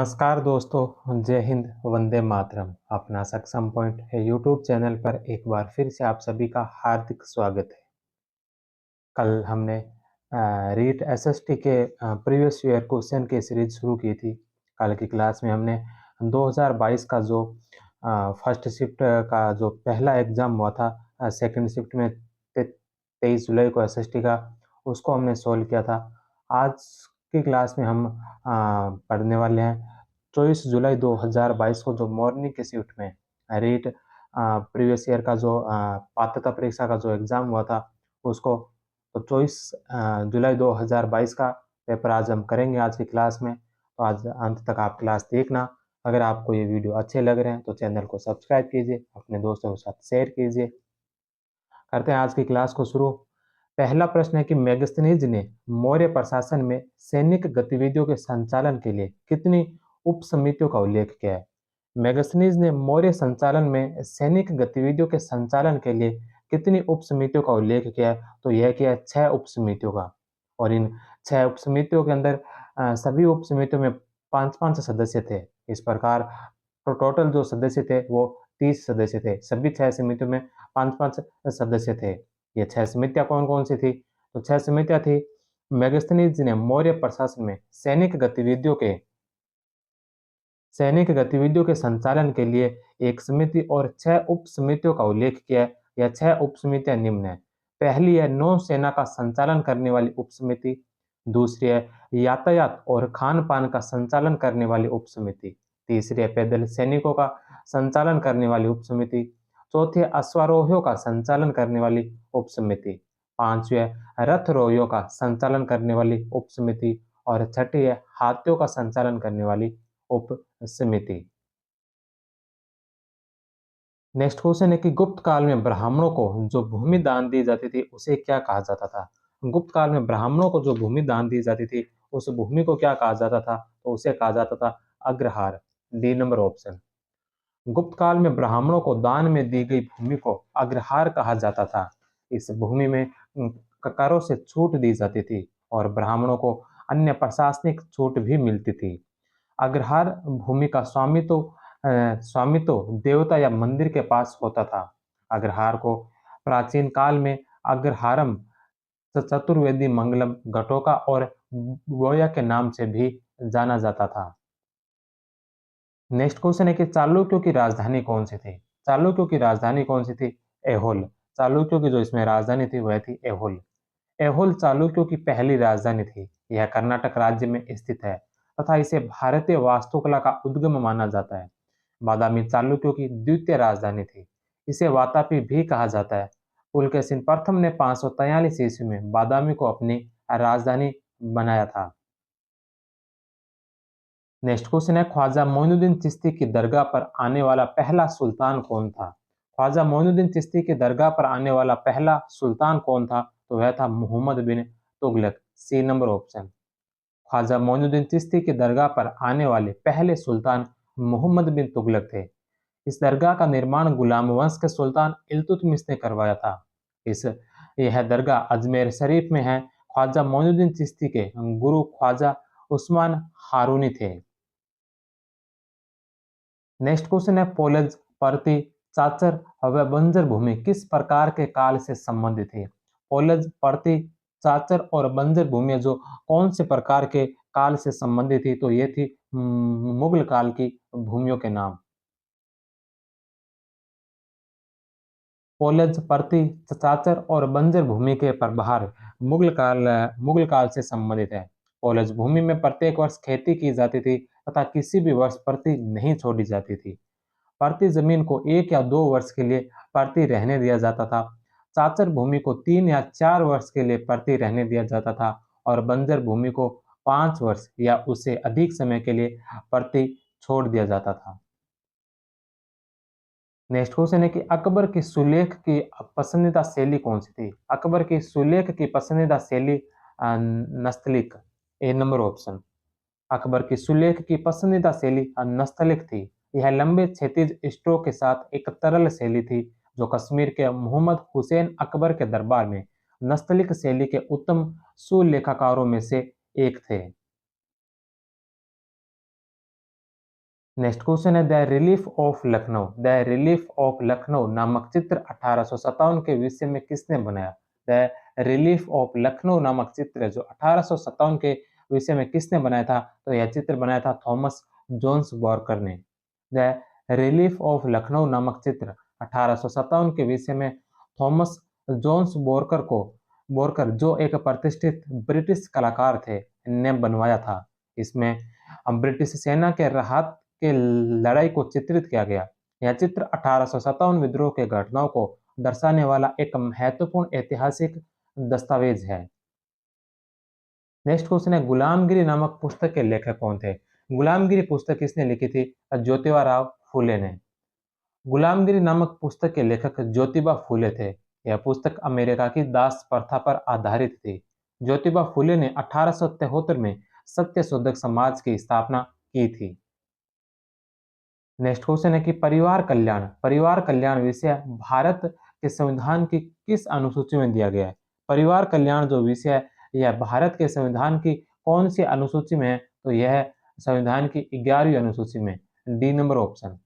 नमस्कार दोस्तों, जय हिंद, वंदे मातरम। अपना सक्षम पॉइंट है यूट्यूब चैनल पर एक बार फिर से आप सभी का हार्दिक स्वागत है। कल हमने रीट एसएसटी के प्रीवियस ईयर क्वेश्चन की सीरीज शुरू की थी। कल की क्लास में हमने 2022 का जो फर्स्ट शिफ्ट का जो पहला एग्ज़ाम हुआ था, सेकंड शिफ्ट में 23 जुलाई को एसएसटी का, उसको हमने सोल्व किया था। आज की क्लास में हम पढ़ने वाले हैं 24 जुलाई 2022 को जो मॉर्निंग की शिफ्ट में रीट प्रीवियस ईयर का जो पात्रता परीक्षा का जो एग्ज़ाम हुआ था उसको। तो 24 जुलाई 2022 का पेपर आज हम करेंगे आज की क्लास में। तो आज अंत तक आप क्लास देखना। अगर आपको ये वीडियो अच्छे लग रहे हैं तो चैनल को सब्सक्राइब कीजिए, अपने दोस्तों के साथ शेयर कीजिए। करते हैं आज की क्लास को शुरू। पहला प्रश्न है कि मेगस्थनीज ने मौर्य प्रशासन में सैनिक गतिविधियों के संचालन के लिए कितनी उप समितियों का उल्लेख किया है। मेगस्थनीज ने मौर्य संचालन में सैनिक गतिविधियों के संचालन के लिए कितनी उप समितियों का उल्लेख किया है, तो यह किया है 6 उप समितियों का। और इन 6 उप समितियों के अंदर सभी उप समितियों में 5-5 सदस्य थे। इस प्रकार तो टोटल जो सदस्य थे वो 30 सदस्य थे। सभी 6 समितियों में 5-5 सदस्य थे। ये 6 समितियां कौन कौन सी थी, तो 6 समितियां थी। मेगस्थनीज ने मौर्य प्रशासन में सैनिक गतिविधियों के संचालन के लिए एक समिति और 6 उप समितियों का उल्लेख किया है। यह 6 उप समितियां निम्न है। पहली है नौसेना का संचालन करने वाली उप समिति। दूसरी है यातायात और खान पान का संचालन करने वाली उप समिति। तीसरी है पैदल सैनिकों का संचालन करने वाली उप समिति। चौथी है अश्वारोहियों का संचालन करने वाली उप समिति। पांचवी है रथरोहियों का संचालन करने वाली उप समिति। और छठी है हाथियों का संचालन करने वाली उप समिति। नेक्स्ट क्वेश्चन है कि गुप्त काल में ब्राह्मणों को जो भूमि दान दी जाती थी उसे क्या कहा जाता था। गुप्त काल में ब्राह्मणों को जो भूमि दान दी जाती थी उस भूमि को क्या कहा जाता था, तो उसे कहा जाता था अग्रहार। D number option. गुप्त काल में ब्राह्मणों को दान में दी गई भूमि को अग्रहार कहा जाता था। इस भूमि में करों से छूट दी जाती थी और ब्राह्मणों को अन्य प्रशासनिक छूट भी मिलती थी। अग्रहार भूमि का स्वामित्व देवता या मंदिर के पास होता था। अग्रहार को प्राचीन काल में अग्रहारम, चतुर्वेदी मंगलम, घटोका और गोया के नाम से भी जाना जाता था। नेक्स्ट क्वेश्चन है कि चालुक्यों की राजधानी कौन सी थी। चालुक्यों की राजधानी कौन सी थी, एहोल। चालुक्यों की जो इसमें राजधानी थी वह थी एहोल। एहोल चालुक्यों की पहली राजधानी थी। यह कर्नाटक राज्य में स्थित है तथा इसे भारतीय वास्तुकला का उद्गम माना जाता है। बादामी चालुक्यों की द्वितीय राजधानी थी। इसे वातापी भी कहा जाता है। पुलकेशिन प्रथम ने 543 ईस्वी में बादामी को अपनी राजधानी बनाया था। नेक्स्ट क्वेश्चन है ख्वाजा मोइनुद्दीन चिश्ती की दरगाह पर आने वाला पहला सुल्तान कौन था। ख्वाजा मोइनुद्दीन चिश्ती की दरगाह पर आने वाला पहला सुल्तान कौन था, तो वह था Mohammad bin Tughlaq. C number option. Khwaja Moinuddin Chishti की दरगाह पर आने वाले पहले सुल्तान मोहम्मद बिन तुगलक थे। इस दरगाह का निर्माण गुलाम वंश के सुल्तान इल्तुतमिश ने करवाया था। इस यह दरगाह अजमेर शरीफ में है। ख्वाजा मोइनुद्दीन चिश्ती के गुरु ख्वाजा उस्मान हारूनी थे। नेक्स्ट क्वेश्चन है पोलज, परती, चाचर व बंजर भूमि किस प्रकार के काल से संबंधित है। पोलज, परती, चाचर और बंजर भूमि जो कौन से प्रकार के काल से संबंधित थी, तो ये थी मुगल काल की भूमियों के नाम। पोलज, परती, चाचर और बंजर भूमि के प्रभार मुगल काल से संबंधित है। पोलज भूमि में प्रत्येक वर्ष खेती की जाती थी तथा किसी भी वर्ष परती नहीं छोड़ी जाती थी। परती जमीन को 1 या 2 वर्ष के लिए परती रहने दिया जाता था। चाचर भूमि को 3 या 4 वर्ष के लिए परती रहने दिया जाता था और बंजर भूमि को 5 वर्ष या उससे अधिक समय के लिए परती छोड़ दिया जाता था। नेक्स्ट क्वेश्चन है कि अकबर की सुलेख की पसंदीदा शैली कौन सी थी। अकबर की सुलेख की पसंदीदा शैली नस्तलिक। ए नंबर ऑप्शन। अकबर की सुलेख की पसंदीदा शैली नस्तलिक थी। यह लंबे क्षैतिज स्ट्रोक के साथ एक तरल शैली थी जो कश्मीर के मोहम्मद हुसैन अकबर के दरबार में नस्तलिक शैली के उत्तम सुलेखकारों में से एक थे। नेक्स्ट क्वेश्चन है the relief of Lucknow. The relief of Lucknow नामक चित्र 1857 के विषय में किसने बनाया? द रिलीफ ऑफ लखनऊ नामक चित्र जो 1857 के विषय में किसने बनाया था? तो यह चित्र बनाया था थॉमस जोन्स वॉकर ने। द रिलीफ ऑफ लखनऊ नामक चित्र 1857 के विषय में थॉमस जोन्स बोरकर जो एक प्रतिष्ठित ब्रिटिश कलाकार थे ने बनवाया था। इसमें ब्रिटिश सेना के राहत के लड़ाई को चित्रित किया गया। यह चित्र 1857 विद्रोह के घटनाओं को दर्शाने वाला एक महत्वपूर्ण ऐतिहासिक दस्तावेज है। नेक्स्ट क्वेश्चन है गुलामगिरी नामक पुस्तक के लेखक कौन थे? गुलामगिरी पुस्तक किसने लिखी थी? ज्योतिबा राव फूले ने। गुलामगिरी नामक पुस्तक के लेखक ज्योतिबा फूले थे। यह पुस्तक अमेरिका की दास प्रथा पर आधारित थी। ज्योतिबा फूले ने 1873 में सत्यशोधक समाज की स्थापना की थी। नेक्स्ट क्वेश्चन है कि परिवार कल्याण विषय भारत के संविधान की किस अनुसूची में दिया गया है? परिवार कल्याण जो विषय है यह भारत के संविधान की कौन सी अनुसूची में है? तो यह है संविधान की 11वीं अनुसूची में, डी नंबर ऑप्शन।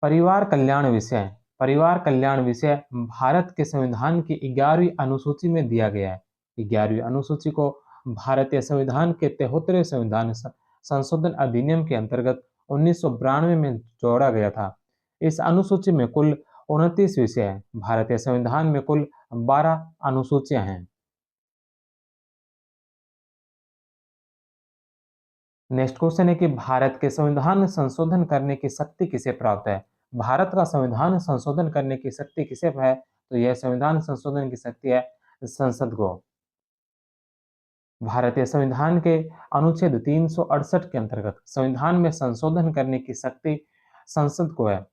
परिवार कल्याण विषय भारत के संविधान की 11वीं अनुसूची में दिया गया है। 11वीं अनुसूची को भारतीय संविधान के 73वें संविधान संशोधन अधिनियम के अंतर्गत 1992 में जोड़ा गया था। इस अनुसूची में कुल 29 विषय हैं। भारतीय संविधान में कुल 12 अनुसूचियां हैं। नेक्स्ट क्वेश्चन है कि भारत के संविधान संशोधन करने की शक्ति किसे प्राप्त है? भारत का संविधान संशोधन करने की शक्ति किसे है? तो यह संविधान संशोधन की शक्ति है संसद को। भारतीय संविधान के अनुच्छेद 368 के अंतर्गत संविधान में संशोधन करने की शक्ति संसद को है।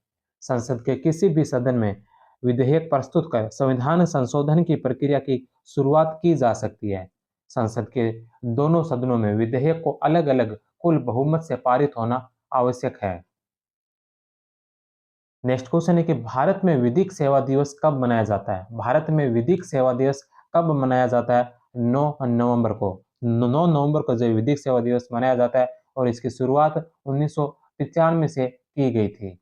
संसद के किसी भी सदन में विधेयक प्रस्तुत कर संविधान संशोधन की प्रक्रिया की शुरुआत की जा सकती है। संसद के दोनों सदनों में विधेयक को अलग अलग कुल बहुमत से पारित होना आवश्यक है। नेक्स्ट क्वेश्चन है कि भारत में विधिक सेवा दिवस कब मनाया जाता है? भारत में विधिक सेवा दिवस कब मनाया जाता है? 9 नवंबर को। 9 नवंबर को जो विधिक सेवा दिवस मनाया जाता है और इसकी शुरुआत 1995 से की गई थी।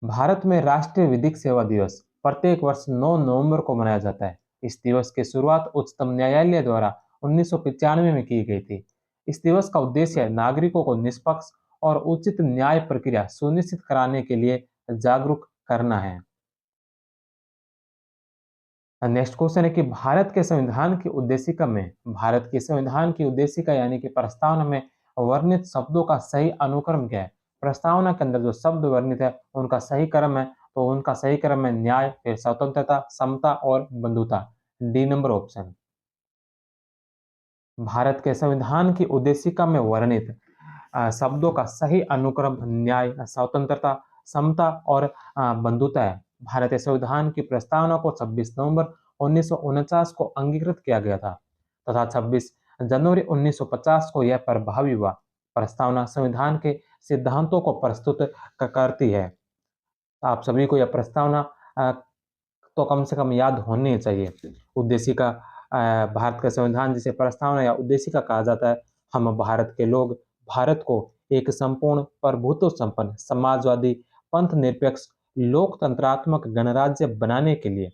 भारत में राष्ट्रीय विधिक सेवा दिवस प्रत्येक वर्ष 9 नवंबर को मनाया जाता है। इस दिवस की शुरुआत उच्चतम न्यायालय द्वारा 1995 में की गई थी। इस दिवस का उद्देश्य नागरिकों को निष्पक्ष और उचित न्याय प्रक्रिया सुनिश्चित कराने के लिए जागरूक करना है। नेक्स्ट क्वेश्चन है कि भारत के संविधान की उद्देशिका यानी कि प्रस्तावना में वर्णित शब्दों का सही अनुक्रम क्या है? प्रस्तावना के अंदर जो शब्द वर्णित है उनका सही क्रम है, तो उनका सही क्रम है न्याय, फिर स्वतंत्रता, समता और बंधुता, डी नंबर ऑप्शन। भारत के संविधान की उद्देशिका में वर्णित शब्दों का सही अनुक्रम न्याय, स्वतंत्रता, समता और बंधुता है। भारतीय संविधान की प्रस्तावना को 26 नवंबर 1949 को अंगीकृत किया गया था तथा 26 जनवरी 1950 को यह प्रभावी हुआ। प्रस्तावना संविधान के सिद्धांतों को प्रस्तुत करती है। आप सभी को यह प्रस्तावना तो कम से कम याद होनी चाहिए। उद्देशिका भारत का संविधान जिसे प्रस्तावना या उद्देशिका कहा जाता है। हम भारत के लोग भारत को एक संपूर्ण प्रभुत्व संपन्न समाजवादी पंथ निरपेक्ष लोकतंत्रात्मक गणराज्य बनाने के लिए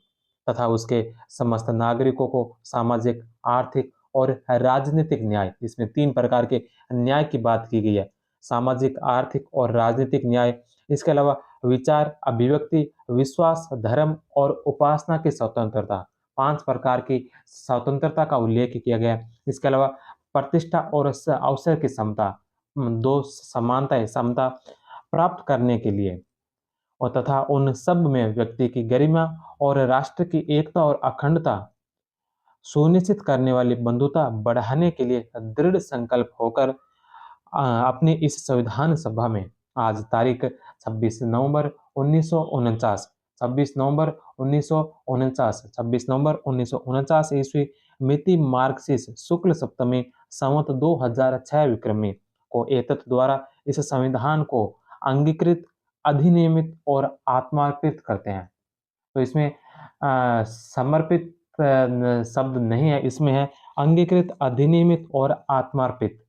तथा उसके समस्त नागरिकों को सामाजिक, आर्थिक और राजनीतिक न्याय, इसमें 3 प्रकार के न्याय की बात की गई है, सामाजिक, आर्थिक और राजनीतिक न्याय। इसके अलावा विचार, अभिव्यक्ति, विश्वास, धर्म और उपासना की स्वतंत्रता, 5 प्रकार की स्वतंत्रता का उल्लेख किया गया है। इसके अलावा प्रतिष्ठा और अवसर की समता, 2 समानताएं, समता प्राप्त करने के लिए और तथा उन सब में व्यक्ति की गरिमा और राष्ट्र की एकता और अखंडता सुनिश्चित करने वाली बंधुता बढ़ाने के लिए दृढ़ संकल्प होकर अपनी इस संविधान सभा में आज तारीख 26 नवंबर 1949 26 नवंबर 1949 26 नवंबर 1949 ईस्वी मिति मार्क्सिस शुक्ल सप्तमी संवत 2006 विक्रमी को एतत् द्वारा इस संविधान को अंगीकृत, अधिनियमित और आत्मार्पित करते हैं। तो इसमें समर्पित शब्द नहीं है, इसमें है अंगीकृत, अधिनियमित और आत्मार्पित।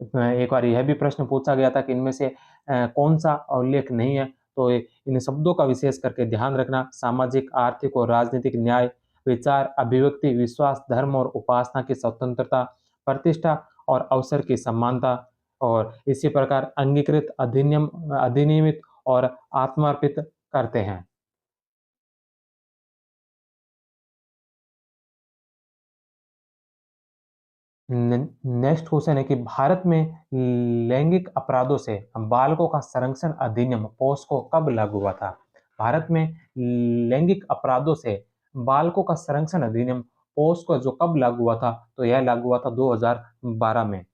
एक बार यह भी प्रश्न पूछा गया था कि इनमें से कौन-सा उल्लेख नहीं है? तो इन शब्दों का विशेष करके ध्यान रखना, सामाजिक, आर्थिक और राजनीतिक न्याय, विचार, अभिव्यक्ति, विश्वास, धर्म और उपासना की स्वतंत्रता, प्रतिष्ठा और अवसर की समानता और इसी प्रकार अंगीकृत, अधिनियमित और आत्मार्पित करते हैं। न नेक्स्ट क्वेश्चन है कि भारत में लैंगिक अपराधों से बालकों का संरक्षण अधिनियम पोस्को कब लागू हुआ था? भारत में लैंगिक अपराधों से बालकों का संरक्षण अधिनियम पोस्को जो कब लागू हुआ था? तो यह लागू हुआ था 2012 में।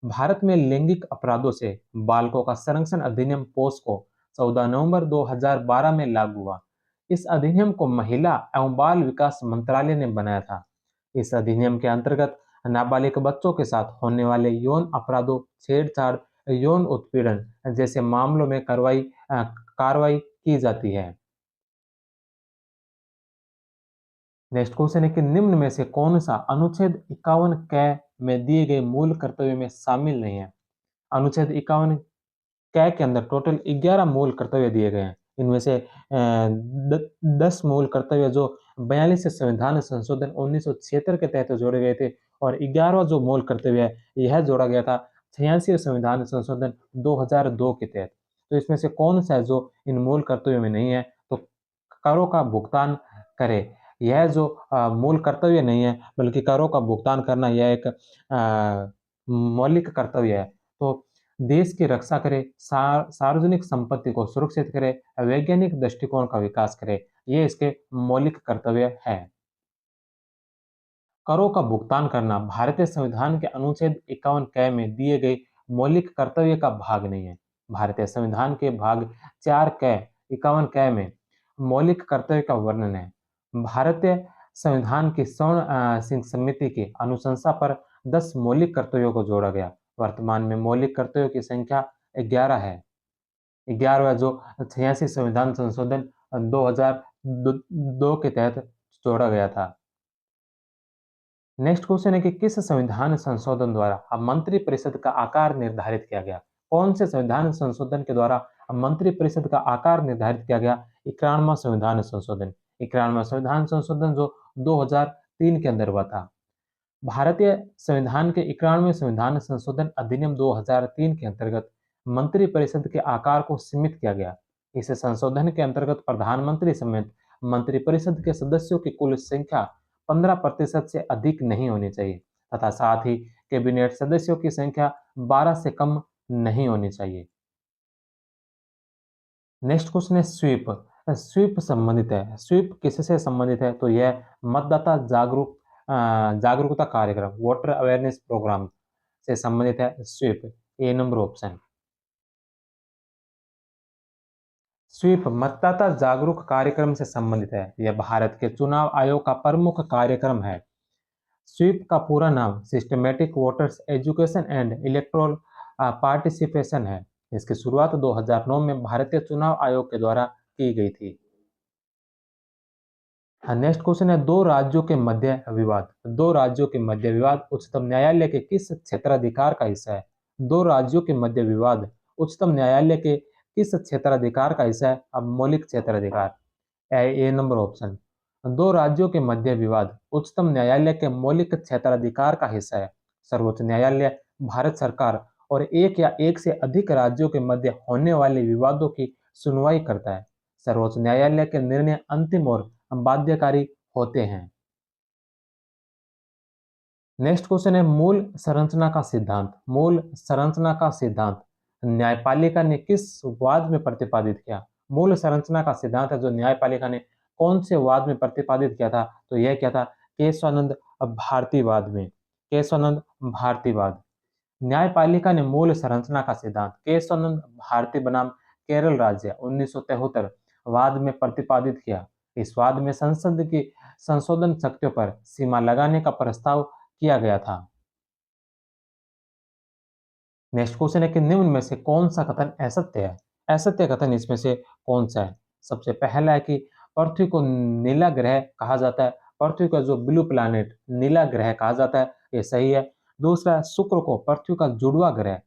भारत में लैंगिक अपराधों से बालकों का संरक्षण अधिनियम पोस्को 14 नवंबर 2012 में लागू हुआ। इस अधिनियम को महिला एवं बाल विकास मंत्रालय ने बनाया था। इस अधिनियम के अंतर्गत नाबालिग बच्चों के साथ होने वाले यौन अपराधों, छेड़छाड़, यौन उत्पीड़न जैसे मामलों में कार्रवाई की जाती है। नेक्स्ट क्वेश्चन है कि निम्न में से कौन सा अनुच्छेद 51 क में दिए गए मूल कर्तव्य में शामिल नहीं है? अनुच्छेद 51 कै के अंदर टोटल 11 मूल कर्तव्य दिए गए हैं। इनमें से 10 मूल कर्तव्य जो 42 संविधान संशोधन 1976 के तहत जोड़े गए थे और 11वां जो मूल कर्तव्य है, यह जोड़ा गया था 86 संविधान संशोधन 2002 के तहत। तो इसमें से कौन सा है जो इन मूल कर्तव्यों में नहीं है? तो करों का भुगतान करे। यह जो मूल कर्तव्य नहीं है, बल्कि करों का भुगतान करना यह एक मौलिक कर्तव्य है। तो देश की रक्षा करे, सार्वजनिक संपत्ति को सुरक्षित करे, वैज्ञानिक दृष्टिकोण का विकास करे, ये इसके मौलिक कर्तव्य है। करों का भुगतान करना भारतीय संविधान के अनुच्छेद 51 क में दिए गए मौलिक कर्तव्य का भाग नहीं है। भारतीय संविधान के भाग 4 क 51 क में मौलिक कर्तव्य का वर्णन है। भारतीय संविधान की स्वर्ण सिंह समिति की अनुशंसा पर 10 मौलिक कर्तव्यों को जोड़ा गया। वर्तमान में मौलिक कर्तव्यों की संख्या 11 है। 11वां जो 86 संविधान संशोधन 2002 के तहत जोड़ा गया था। नेक्स्ट क्वेश्चन है कि किस संविधान संशोधन द्वारा अब मंत्रिपरिषद का आकार निर्धारित किया गया? कौन से संविधान संशोधन के द्वारा अब मंत्रिपरिषद का आकार निर्धारित किया गया? 91वां संविधान संशोधन। 91वां संविधान संशोधन जो 2003 के अंदर हुआ था। भारतीय संविधान के 91वें संविधान संशोधन अधिनियम 2003 के अंतर्गत मंत्रिपरिषद के आकार को सीमित किया गया। इस संशोधन के अंतर्गत प्रधानमंत्री समेत मंत्रिपरिषद के सदस्यों की कुल संख्या 15% से अधिक नहीं होनी चाहिए तथा साथ ही कैबिनेट सदस्यों की संख्या 12 से कम नहीं होनी चाहिए। नेक्स्ट क्वेश्चन है स्वीप। स्वीप संबंधित है। स्वीप किससे संबंधित है? तो यह मतदाता जागरूकता कार्यक्रम, वोटर अवेयरनेस प्रोग्राम से संबंधित है स्वीप। ए नंबर ऑप्शन। स्वीप मतदाता जागरूक कार्यक्रम से संबंधित है। यह भारत के चुनाव आयोग का प्रमुख कार्यक्रम है। स्वीप का पूरा नाम systematic voters education and electoral participation है। इसकी शुरुआत 2009 में भारतीय चुनाव आयोग के द्वारा की गई थी। हाँ, नेक्स्ट क्वेश्चन है दो राज्यों के मध्य विवाद। दो राज्यों के मध्य विवाद उच्चतम न्यायालय के किस क्षेत्राधिकार का हिस्सा है? दो राज्यों के मध्य विवाद उच्चतम न्यायालय के किस क्षेत्राधिकार का हिस्सा है? अब मौलिक क्षेत्राधिकार। ए नंबर ऑप्शन। दो राज्यों के मध्य विवाद उच्चतम न्यायालय के मौलिक क्षेत्राधिकार का हिस्सा है। सर्वोच्च न्यायालय भारत सरकार और एक या एक से अधिक राज्यों के मध्य होने वाले विवादों की सुनवाई करता है। सर्वोच्च न्यायालय के निर्णय अंतिम और बाध्यकारी होते हैं। नेक्स्ट क्वेश्चन है मूल संरचना का सिद्धांत। मूल संरचना का सिद्धांत न्यायपालिका ने किस वाद में प्रतिपादित किया? मूल संरचना का सिद्धांत है जो न्यायपालिका ने कौन से वाद में प्रतिपादित किया था? तो यह क्या था? केशवानंद भारतीवाद में। केशवानंद भारतीवाद। न्यायपालिका ने मूल संरचना का सिद्धांत केशवानंद भारती बनाम केरल राज्य 1973 वाद में प्रतिपादित किया। इस वाद में संसद की संशोधन शक्तियों पर सीमा लगाने का प्रस्ताव किया गया था। नेक्स्ट क्वेश्चन है कि निम्न में से कौन सा कथन असत्य है? असत्य कथन इसमें से कौन सा है? सबसे पहला है कि पृथ्वी को नीला ग्रह कहा जाता है। पृथ्वी का जो ब्लू प्लैनेट नीला ग्रह कहा जाता है, ये सही है। दूसरा, शुक्र को पृथ्वी का जुड़वा ग्रह,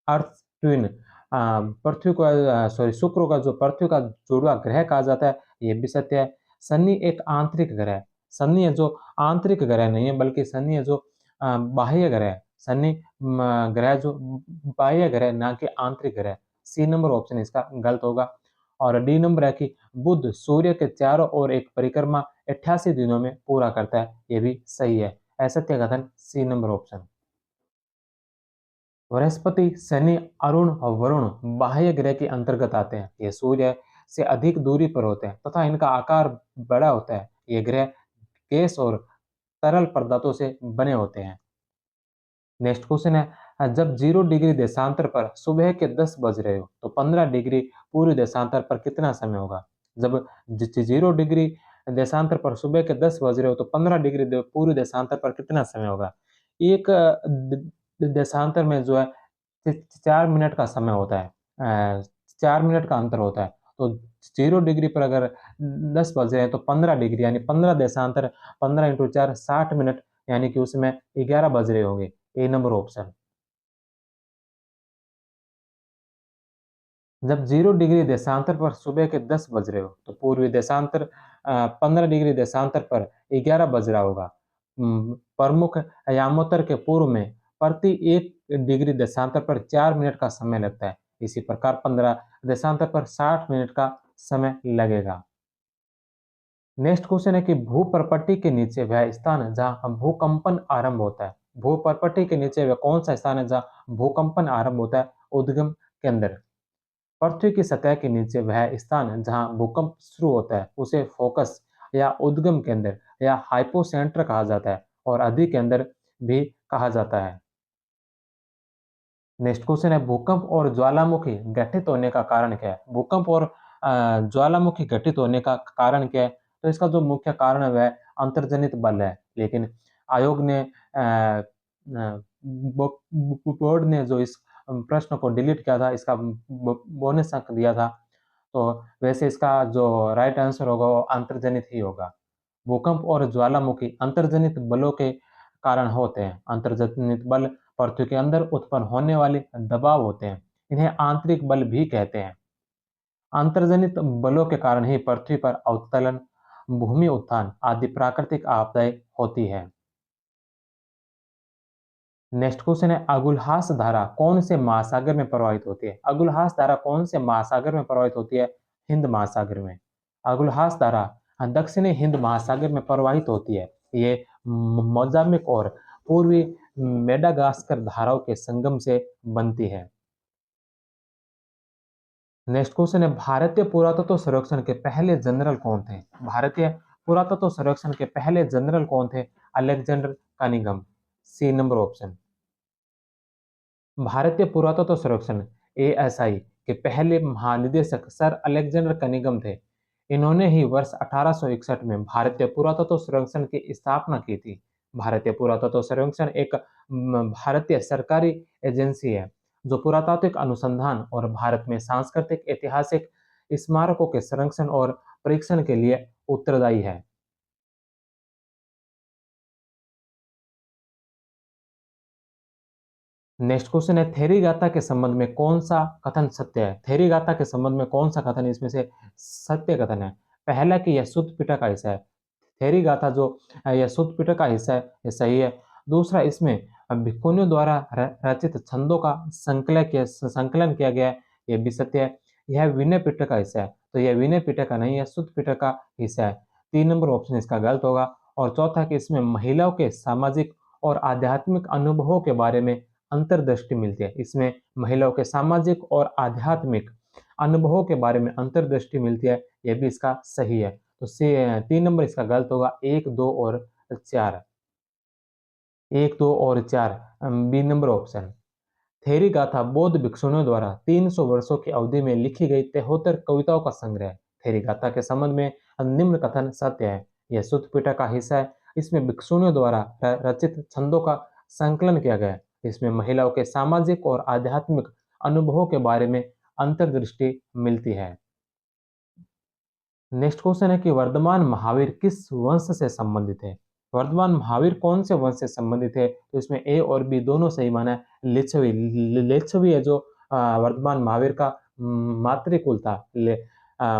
अर्थ ट्विन, पृथ्वी को शुक्र का जो पृथ्वी का जुड़वा ग्रह कहा जाता है, ये भी सत्य है। शनि एक आंतरिक ग्रह है। शनि है जो आंतरिक ग्रह नहीं है, बल्कि शनि है जो बाह्य ग्रह है। शनि ग्रह जो बाह्य ग्रह, ना कि आंतरिक ग्रह। सी नंबर ऑप्शन इसका गलत होगा। और डी नंबर है कि बुध सूर्य के चारों ओर एक परिक्रमा 88 दिनों में पूरा करता है, ये भी सही है। असत्य कथन C number option. Brihaspati, Shani, Arun और वरुण बाह्य ग्रह के अंतर्गत आते हैं। ये सूर्य से अधिक दूरी पर होते हैं तथा इनका आकार बड़ा होता है। ये ग्रह गैस और तरल पदार्थों से बने होते हैं। नेक्स्ट क्वेश्चन है, जब 0 डिग्री देशांतर पर सुबह के 10 बज रहे हो तो 15 डिग्री पूर्व देशांतर पर कितना समय होगा? जब 0 डिग्री देशांतर पर सुबह के 10 बज रहे हो तो 15 डिग्री पूर्व देशांतर पर कितना समय होगा? एक देशांतर में जो है 4 मिनट का समय होता है। 4 मिनट का अंतर होता है। तो 0 डिग्री पर अगर 10 बज रहे हैं तो 15 डिग्री यानी 15 देशांतर, 15 इंटू 4 60 मिनट, यानी कि उसमें 11 बज रहे होंगे। ए नंबर ऑप्शन। जब 0 डिग्री देशांतर पर सुबह के 10 बज रहे हो तो पूर्वी देशांतर 15 डिग्री देशांतर पर 11 बज रहा होगा। प्रमुख यामोत्तर के पूर्व में प्रति 1 डिग्री देशांतर पर 4 मिनट का समय लगता है। इसी प्रकार 15 देशांतर पर 60 मिनट का समय लगेगा। नेक्स्ट क्वेश्चन है कि भूपर्पट्टी के नीचे वह स्थान है जहां भूकंपन आरंभ होता है। भूपर्पट्टी के नीचे वह कौन सा स्थान है जहां भूकंपन आरंभ होता है? उद्गम केंद्र। पृथ्वी की सतह के नीचे वह स्थान जहां भूकंप शुरू होता है उसे फोकस या उद्गम केंद्र या हाइपोसेंटर कहा जाता है, और अधिक केंद्र भी कहा जाता है। नेक्स्ट क्वेश्चन है, भूकंप और ज्वालामुखी गठित होने का कारण क्या है? भूकंप और ज्वालामुखी घटित होने का कारण क्या है? तो इसका जो मुख्य कारण है वह अंतर्जनित बल है। लेकिन आयोग ने बोर्ड ने जो इस प्रश्न को डिलीट किया था, इसका बोनस अंक दिया था, तो वैसे इसका जो राइट आंसर होगा वो अंतर्जनित ही होगा। भूकंप और ज्वालामुखी अंतर्जनित बलों के कारण होते हैं। अंतर्जनित बल पृथ्वी के अंदर उत्पन्न होने वाले दबाव होते हैं। इन्हें आंतरिक बल भी कहते हैं। अंतर्जनित बलों के कारण ही पृथ्वी पर अवतलन, भूमि उत्थान आदि प्राकृतिक आपदाएं होती है। नेक्स्ट क्वेश्चन है, अगुलहास धारा कौन से महासागर में प्रवाहित होती है? अगुलहास धारा कौन से महासागर में प्रवाहित होती है? हिंद महासागर में। अगुलहास धारा दक्षिणी हिंद महासागर में प्रवाहित होती है। ये मोजाम्बिक और पूर्वी मेडागास्कर धाराओं के संगम से बनती है। नेक्स्ट क्वेश्चन है, भारतीय पुरातत्व सर्वेक्षण के पहले जनरल कौन थे? भारतीय पुरातत्व सर्वेक्षण के पहले जनरल कौन थे? Alexander Cunningham. C number option. भारतीय पुरातत्व सर्वेक्षण एएसआई के पहले महानिदेशक सर अलेक्जेंडर कनिंघम थे। इन्होंने ही वर्ष 1861 में भारतीय पुरातत्व सर्वेक्षण की स्थापना की थी। भारतीय पुरातत्व सर्वेक्षण एक भारतीय सरकारी एजेंसी है जो पुरातात्विक अनुसंधान और भारत में सांस्कृतिक ऐतिहासिक स्मारकों के संरक्षण और परीक्षण के लिए उत्तरदायी है। नेक्स्ट क्वेश्चन है, थेरी गाथा के संबंध में कौन सा कथन सत्य है? थेरी गाथा के संबंध में कौन सा कथन इसमें से सत्य कथन है? पहला कि यह शुद्ध पिटक का हिस्सा है। थेरी गाथा जो यह शुद्ध पिटक का हिस्सा है, ये सही है। दूसरा, इसमें भिक्खुनियों द्वारा रचित छंदों का संकलन किया गया है, यह भी सत्य है। यह विनय पिटक का हिस्सा है, तो यह विनय पिटक का नहीं है, शुद्ध पिटक का हिस्सा है। 3 नंबर ऑप्शन इसका गलत होगा। और चौथा कि इसमें महिलाओं के सामाजिक और आध्यात्मिक अनुभवों के बारे में अंतर्दृष्टि मिलती है। इसमें महिलाओं के सामाजिक और आध्यात्मिक अनुभवों के बारे में अंतर्दृष्टि मिलती है, यह भी इसका सही है। तो 3 नंबर इसका गलत होगा। 1, 2 और 4। 1, 2 और 4 B number option. Theri Gatha बौद्ध भिक्षुओं द्वारा 300 वर्षों की अवधि में लिखी गई 73 कविताओं का संग्रह है। थेरी गाथा के संबंध में निम्न कथन सत्य है। यह सुत्त पिटक का हिस्सा है। इसमें भिक्षुओं द्वारा रचित छंदों का संकलन किया गया है। इसमें महिलाओं के सामाजिक और आध्यात्मिक अनुभवों के बारे में अंतर्दृष्टि मिलती है। नेक्स्ट क्वेश्चन है कि वर्धमान महावीर किस वंश से संबंधित है? वर्धमान महावीर कौन से वंश से संबंधित है? तो इसमें ए और बी दोनों सही माना है। लिच्छवी लिच्छवी है जो वर्धमान महावीर का मातृकुल था।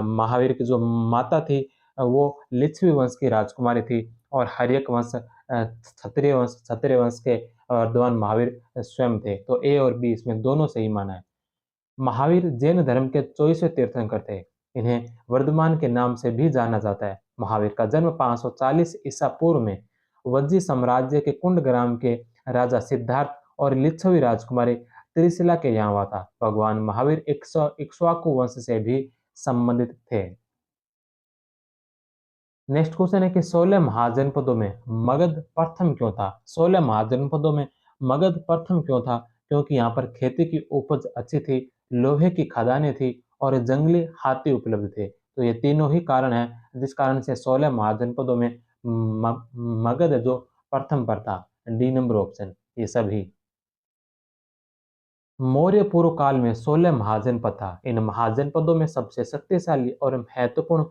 महावीर की जो माता थी वो लिच्छवी वंश की राजकुमारी थी और हर्यक वंश क्षत्रिय वंश के वर्धमान महावीर स्वयं थे। तो ए और बी इसमें दोनों सही माना है। महावीर जैन धर्म के 24वें तीर्थंकर थे। इन्हें वर्धमान के नाम से भी जाना जाता है। महावीर का जन्म 540 ईसा पूर्व में वज्जी साम्राज्य के कुंड ग्राम के राजा सिद्धार्थ और लिच्छवी राजकुमारी त्रिशिला के यहाँ हुआ था। भगवान महावीर इक्ष्वाकु वंश से भी संबंधित थे। नेक्स्ट क्वेश्चन है कि 16 महाजनपदों में मगध प्रथम क्यों था? 16 महाजनपदों में मगध प्रथम क्यों था? क्योंकि यहाँ पर खेती की उपज अच्छी थी, लोहे की खदानें थी और जंगली हाथी उपलब्ध थे। तो ये तीनों ही कारण हैं जिस कारण से 16 महाजनपदों में मगध जो प्रथम पर था। डी नंबर ऑप्शन ये सभी। मौर्य पूर्व काल में 16 महाजनपद था। इन महाजनपदों में सबसे शक्तिशाली और महत्वपूर्ण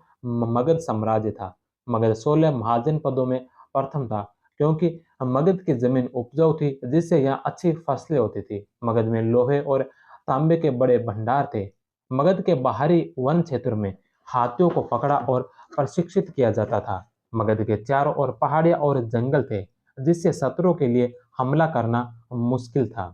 मगध साम्राज्य था। मगध 16 महाजनपदों में प्रथम था क्योंकि मगध की जमीन उपजाऊ थी जिससे यहाँ अच्छी फसलें होती थी। मगध में लोहे और तांबे के बड़े भंडार थे। मगध के बाहरी वन क्षेत्र में हाथियों को पकड़ा और प्रशिक्षित किया जाता था। मगध के चारों ओर पहाड़ियां और जंगल थे जिससे शत्रुओं के लिए हमला करना मुश्किल था।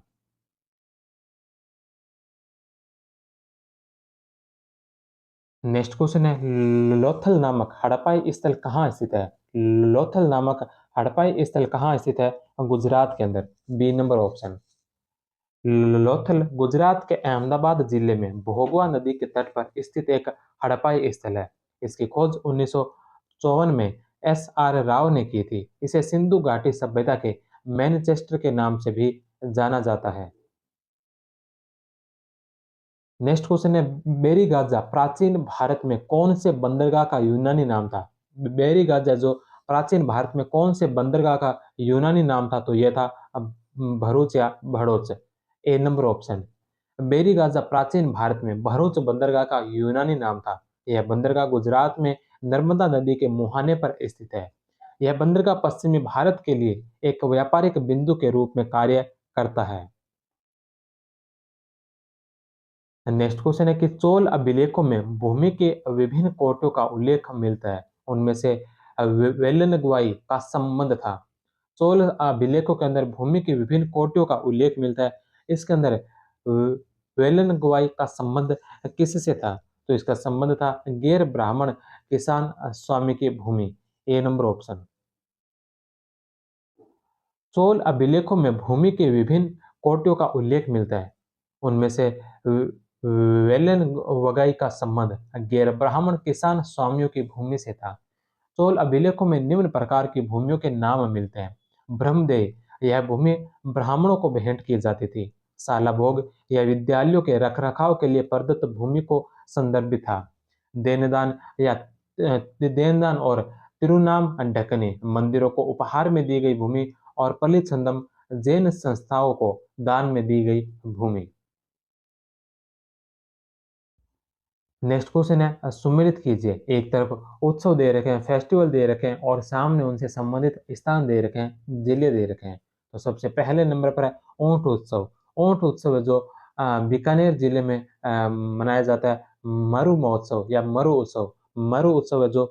नेक्स्ट क्वेश्चन है लोथल नामक हड़प्पाई स्थल कहाँ स्थित है? लोथल नामक हड़प्पाई स्थल कहाँ स्थित है? गुजरात के अंदर। B number option. Lothal Gujarat के अहमदाबाद जिले में भोगवा नदी के तट पर स्थित एक हड़प्पाई स्थल है। इसकी खोज 1954 में एस आर राव ने की थी। इसे सिंधु घाटी सभ्यता के मैनचेस्टर के नाम से भी जाना जाता है। नेक्स्ट क्वेश्चन है बेरी गाजा प्राचीन भारत में कौन से बंदरगाह का यूनानी नाम था? बेरी गाजा जो प्राचीन भारत में कौन से बंदरगाह का यूनानी नाम था? तो यह था भरूच या भड़ोच। ए नंबर ऑप्शन। बेरी गाजा प्राचीन भारत में भरूच बंदरगाह का यूनानी नाम था। यह बंदरगाह गुजरात में नर्मदा नदी के मुहाने पर स्थित है। यह बंदरगाह पश्चिमी भारत के लिए एक व्यापारिक बिंदु के रूप में कार्य करता है। नेक्स्ट क्वेश्चन है कि चोल अभिलेखों में भूमि के विभिन्न कोटों का उल्लेख मिलता है। उनमें से वेलनगवाई का संबंध था। चोल अभिलेखों के अंदर भूमि के विभिन्न कोटों का उल्लेख मिलता है। इसके अंदर वेलनगवाई का संबंध किससे था? तो इसका संबंध था गैर ब्राह्मण किसान स्वामी की भूमि। ए नंबर ऑप्शन। चोल अभिलेखों में भूमि के विभिन्न कोटियों का उल्लेख मिलता है। उनमें से वेलन वगाई का संबंध गैर ब्राह्मण किसान स्वामियों की भूमि से था। चोल अभिलेखों में निम्न प्रकार की भूमियों के नाम मिलते हैं। ब्रह्मदेय यह भूमि ब्राह्मणों को भेंट की जाती थी। सालाभोग यह विद्यालयों के रखरखाव के लिए प्रदत्त भूमि को संदर्भित था। देनदान या देनदान और तिरुनाम ढकने मंदिरों को उपहार में दी गई भूमि और पलिछंदम जैन संस्थाओं को दान में दी गई भूमि। नेक्स्ट क्वेश्चन है सुमेलित कीजिए। एक तरफ उत्सव दे रखे हैं, फेस्टिवल दे रखे हैं और सामने उनसे संबंधित स्थान दे रखे हैं, जिले दे रखे हैं। तो सबसे पहले नंबर पर है ऊंट उत्सव। ऊंट उत्सव है जो बीकानेर जिले में मनाया जाता है। मरु महोत्सव या मरु उत्सव। मरु उत्सव है जो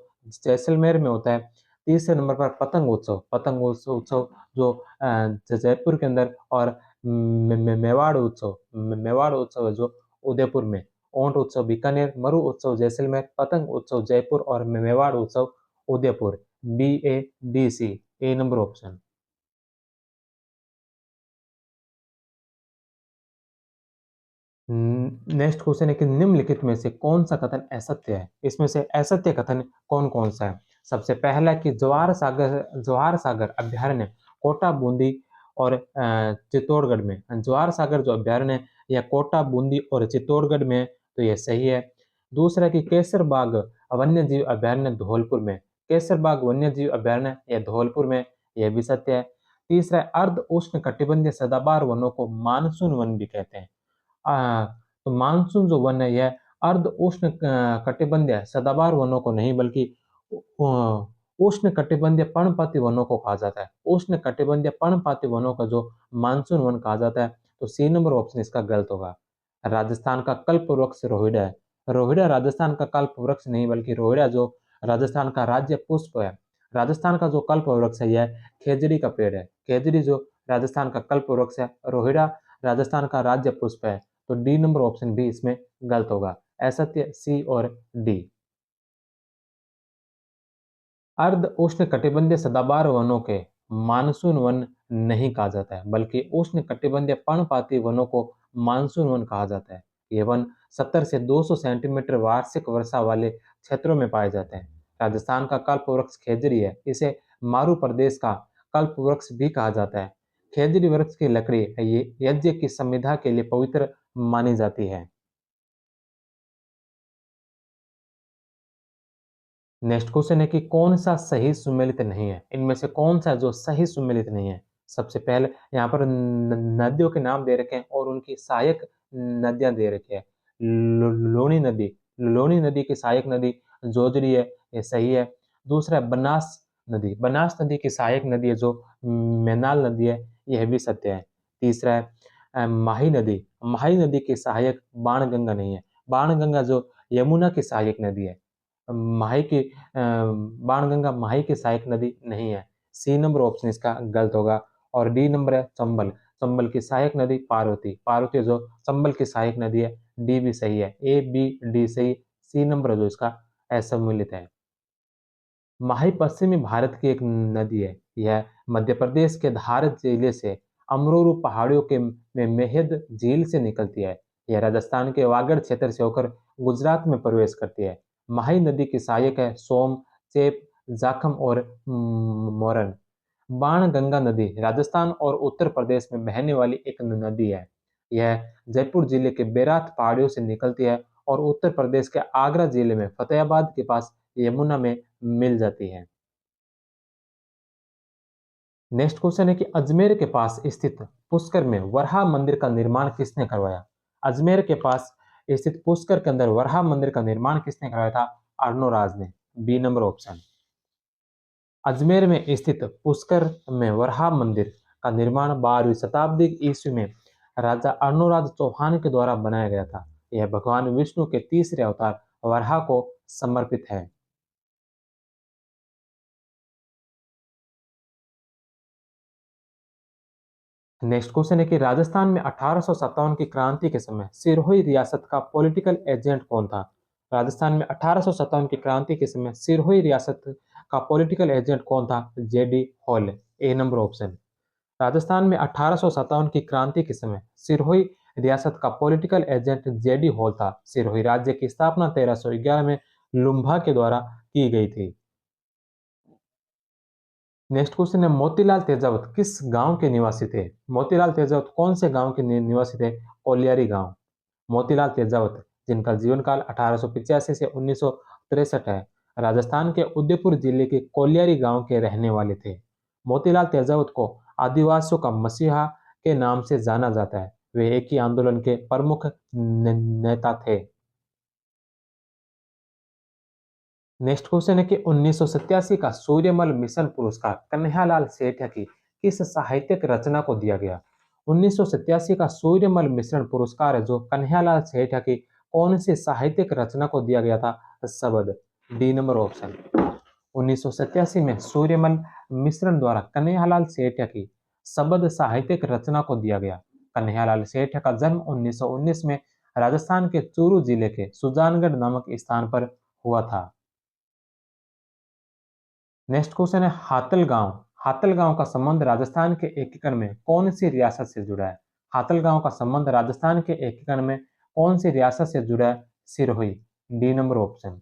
जैसलमेर में होता है। तीसरे नंबर पर पतंग उत्सव। पतंग उत्सव जो जयपुर के अंदर और मेवाड़ उत्सव। मेवाड़ उत्सव है जो उदयपुर में। ऊंट उत्सव बीकानेर, मरु उत्सव जैसलमेर, पतंग उत्सव जयपुर और मेवाड़ उत्सव Udaipur. B A D C. A number option. Next question है कि निम्नलिखित में से कौन सा कथन असत्य है? इसमें से असत्य कथन कौन कौन सा है? सबसे पहला कि जवाहर सागर अभ्यारण्य कोटा बूंदी और चित्तौड़गढ़ में। जवाहर सागर जो अभ्यारण्य है यह कोटा बूंदी और चित्तौड़गढ़ में है, तो यह सही है। दूसरा कि केसर बाग वन्य जीव अभ्यारण्य धौलपुर में। केसर बाग वन्य जीव अभ्यारण्य यह धौलपुर में, यह भी सत्य है। तीसरा अर्ध उष्ण कटिबंधीय सदाबहार वनों को मानसून वन भी कहते हैं। तो मानसून जो वन है यह अर्ध उष्ण कटिबंधीय सदाबहार वनों को नहीं बल्कि उष्ण कटिबंधीय पर्णपाती वनों को कहा जाता है। उष्ण कटिबंधीय पर्णपाती वनों का जो मानसून वन कहा जाता है, तो सी नंबर ऑप्शन इसका गलत होगा। राजस्थान का कल्प वृक्ष रोहिड़ा है। रोहिड़ा राजस्थान का कल्प वृक्ष नहीं, बल्कि रोहिड़ा जो राजस्थान का राज्य पुष्प है। राजस्थान का जो कल्प वृक्ष है यह खेजड़ी का पेड़ है। खेजड़ी जो राजस्थान का कल्प वृक्ष है, रोहिड़ा राजस्थान का राज्य पुष्प है। तो डी नंबर ऑप्शन भी इसमें गलत होगा। असत्य सी और डी। अर्ध उष्ण कटिबंधीय सदाबहार वनों के मानसून वन नहीं कहा जाता है, बल्कि उष्ण कटिबंधीय पर्णपाती वनों को मानसून वन कहा जाता है। ये वन 70 से 200 सेंटीमीटर वार्षिक वर्षा वाले क्षेत्रों में पाए जाते हैं। राजस्थान का कल्प वृक्ष खेजड़ी है। इसे मारू प्रदेश का कल्प वृक्ष भी कहा जाता है। खेजड़ी वृक्ष की लकड़ी ये यज्ञ की संविधा के लिए पवित्र मानी जाती है। नेक्स्ट क्वेश्चन है कि कौन सा सही सुमेलित नहीं है। इनमें से कौन सा जो सही सुमेलित नहीं है। सबसे पहले यहाँ पर नदियों के नाम दे रखे हैं और उनकी सहायक नदियां दे रखी है। लोनी नदी, लोनी नदी की सहायक नदी जोजरी है, ये सही है। दूसरा है बनास नदी, बनास नदी की सहायक नदी है जो मैनाल नदी है, यह भी सत्य है। तीसरा है माही नदी, माही नदी की सहायक बाणगंगा नहीं है। बाणगंगा जो यमुना की सहायक नदी है। माही की बाणगंगा माही की सहायक नदी नहीं है। सी नंबर ऑप्शन इसका गलत होगा। और डी नंबर है चंबल, चंबल की सहायक नदी पार्वती, पार्वती जो चंबल की सहायक नदी है। डी भी सही है, ए बी डी सही। सी नंबर जो इसका असम्मिलित है। माही पश्चिमी भारत की एक नदी है। यह मध्य प्रदेश के धार जिले से अमरोरू पहाड़ियों के में मेहद झील से निकलती है। यह राजस्थान के वागड़ क्षेत्र से होकर गुजरात में प्रवेश करती है। माही नदी की सहायक है सोम, चेप, जाखम और मोरन। बाणगंगा नदी राजस्थान और उत्तर प्रदेश में बहने वाली एक नदी है। यह जयपुर जिले के बेरात पहाड़ियों से निकलती है और उत्तर प्रदेश के आगरा जिले में फतेहाबाद के पास यमुना में मिल जाती है। नेक्स्ट क्वेश्चन है कि अजमेर के पास स्थित पुष्कर में वराह मंदिर का निर्माण किसने करवाया। अजमेर के पास स्थित पुष्कर के अंदर वराह मंदिर का निर्माण किसने करवाया था। अर्णोराज ने। B number option. अजमेर में स्थित पुष्कर में वराह मंदिर का निर्माण 12वीं शताब्दी ईस्वी में राजा अर्णोराज चौहान के द्वारा बनाया गया था। यह भगवान विष्णु के तीसरे अवतार वराह को समर्पित है। नेक्स्ट क्वेश्चन है कि राजस्थान में 1857 की क्रांति के समय सिरोही रियासत का पॉलिटिकल एजेंट कौन था। राजस्थान में 1857 की क्रांति के समय सिरोही रियासत का पॉलिटिकल एजेंट कौन था। जेडी हॉल, ए नंबर ऑप्शन। राजस्थान में 1857 की क्रांति के समय सिरोही रियासत का पॉलिटिकल एजेंट जेडी हॉल था। सिरोही राज्य की स्थापना 1311 में लुम्भा के द्वारा की गई थी। नेक्स्ट क्वेश्चन है मोतीलाल तेजावत किस गांव के निवासी थे। मोतीलाल तेजावत कौन से गांव के निवासी थे। कोलियारी गांव। मोतीलाल तेजावत जिनका जीवन काल 1885 से 1963 है, राजस्थान के उदयपुर जिले के कोलियारी गांव के रहने वाले थे। मोतीलाल तेजावत को आदिवासियों का मसीहा के नाम से जाना जाता है। वे एक ही आंदोलन के प्रमुख नेता थे। नेक्स्ट क्वेश्चन है कि 1987 का सूर्यमल मिशन पुरस्कार कन्हैयालाल सेठिया की किस साहित्यिक रचना को दिया गया। 1987 का सूर्यमल मिशन पुरस्कार है जो कन्हैयालाल सेठिया की कौन सी साहित्यिक रचना को दिया गया था। शबद, डी नंबर ऑप्शन। 1987 में सूर्यमल मिश्रण द्वारा कन्हैयालाल सेठिया की शबद साहित्यिक रचना को दिया गया। कन्हैयालाल सेठिया का जन्म 1919 में राजस्थान के चूरू जिले के सुजानगढ़ नामक स्थान पर हुआ था। नेक्स्ट क्वेश्चन है हातल गांव। हातल गांव का संबंध राजस्थान के एकीकरण में कौन सी रियासत से जुड़ा है। हातल गांव का संबंध राजस्थान के एकीकरण में कौन सी रियासत से जुड़ा है। Sirohi, D number option.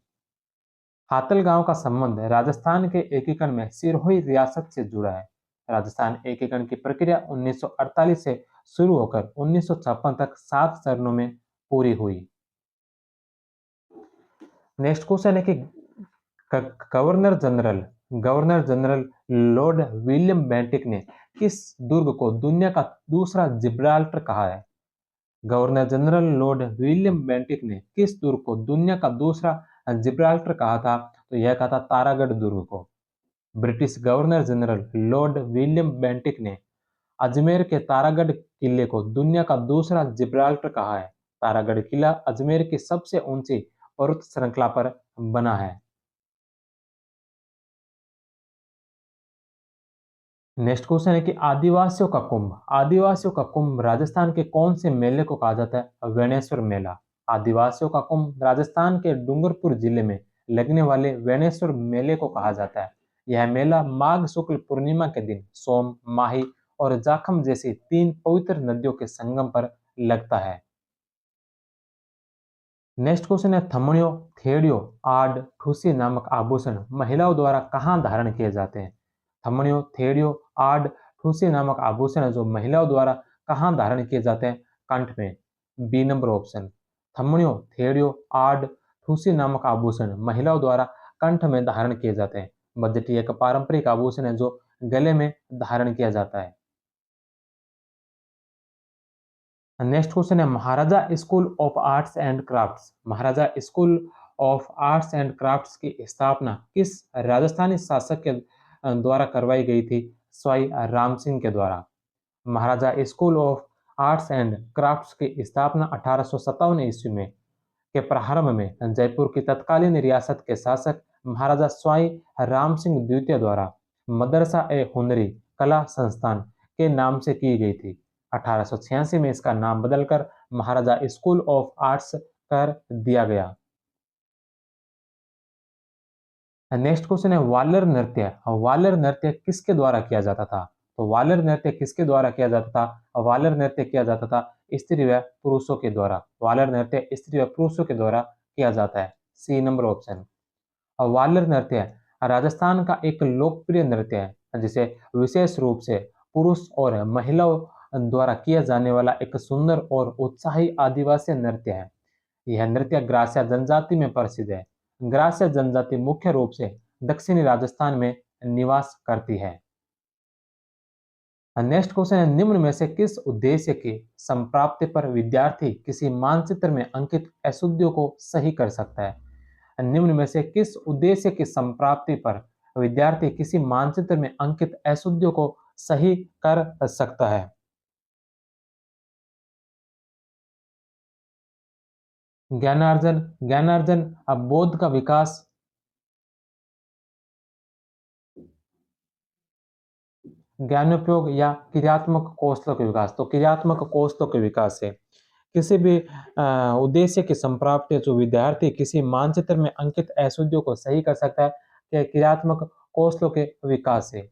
Hatal गांव का संबंध राजस्थान के एकीकरण में सिरोही रियासत से जुड़ा है। राजस्थान एकीकरण की प्रक्रिया 1948 से शुरू होकर 1956 तक 7 चरणों में पूरी हुई। नेक्स्ट क्वेश्चन है कि governor general governor general Lord William Bentinck ने किस दुर्ग को दुनिया का दूसरा जिब्राल्टर कहा है। Governor general Lord William Bentinck ने किस दुर्ग को दुनिया का दूसरा जिब्राल्टर कहा था। तो यह कहा था तारागढ़ दुर्ग को। British governor general Lord William Bentinck ने अजमेर के तारागढ़ किले को दुनिया का दूसरा जिब्राल्टर कहा है। तारागढ़ किला अजमेर की सबसे ऊंची पर्वत श्रृंखला पर बना है। नेक्स्ट क्वेश्चन है कि आदिवासियों का कुंभ। आदिवासियों का कुंभ राजस्थान के कौन से मेले को कहा जाता है? वेणेश्वर मेला। आदिवासियों का कुंभ राजस्थान के डूंगरपुर जिले में लगने वाले वेणेश्वर मेले को कहा जाता है। यह मेला माघ शुक्ल पूर्णिमा के दिन सोम, माही और जाखम जैसी तीन पवित्र नदियों के संगम पर लगता है। नेक्स्ट क्वेश्चन है थमड़ियों, थेड़ियों, आड, ठूसी नामक आभूषण महिलाओं द्वारा कहाँ धारण किए जाते हैं? थमड़ियों, थेड़ियों, आड, ठूसी नामक आभूषण है जो महिलाओं द्वारा कहाँ धारण किए जाते हैं? कंठ में। B number option. थमड़ियों, थेड़ियों, आड, ठूसी नामक आभूषण महिलाओं द्वारा कंठ में धारण किए जाते हैं। मध्यटी एक पारंपरिक आभूषण है जो गले में धारण किया जाता है। नेक्स्ट क्वेश्चन है Maharaja school of arts and crafts. Maharaja school of arts and crafts की स्थापना किस राजस्थानी शासक के द्वारा करवाई गई थी? सवाई राम सिंह के द्वारा। Maharaja school of arts and crafts की स्थापना 1857 ईस्वी में के प्रारंभ में जयपुर की तत्कालीन रियासत के शासक महाराजा स्वाई राम सिंह द्वितीय द्वारा मदरसा ए हुनरी कला संस्थान के नाम से की गई थी। 1886 में इसका नाम बदलकर महाराजा स्कूल ऑफ आर्ट्स कर दिया गया। नेक्स्ट क्वेश्चन है वालर नृत्य। वालर नृत्य किसके द्वारा किया जाता था? तो वालर नृत्य किसके द्वारा किया जाता था? वालर नृत्य किया जाता था स्त्री व पुरुषों के द्वारा। वालर नृत्य स्त्री व पुरुषों के द्वारा किया जाता है। C number option. वालर नृत्य राजस्थान का एक लोकप्रिय नृत्य है जिसे विशेष रूप से पुरुष और महिलाओं द्वारा किया जाने वाला एक सुंदर और उत्साही आदिवासी नृत्य है। यह नृत्य ग्रासिया जनजाति में प्रसिद्ध है। ग्रासिया जनजाति मुख्य रूप से दक्षिणी राजस्थान में निवास करती है। नेक्स्ट क्वेश्चन है निम्न में से किस उद्देश्य की संप्राप्ति पर विद्यार्थी किसी मानचित्र में अंकित अशुद्धियों को सही कर सकता है? निम्न में से किस उद्देश्य की संप्राप्ति पर विद्यार्थी किसी मानचित्र में अंकित अशुद्धियों को सही कर सकता है? ज्ञानार्जन, ज्ञानार्जन, बोध का विकास, ज्ञानोपयोग या क्रियात्मक कौशलों के विकास। तो क्रियात्मक कौशलों के विकास से किसी भी उद्देश्य की संप्राप्ति जो विद्यार्थी किसी मानचित्र में अंकित अशुद्धियों को सही कर सकता है कि क्रियात्मक कौशलों के विकास से।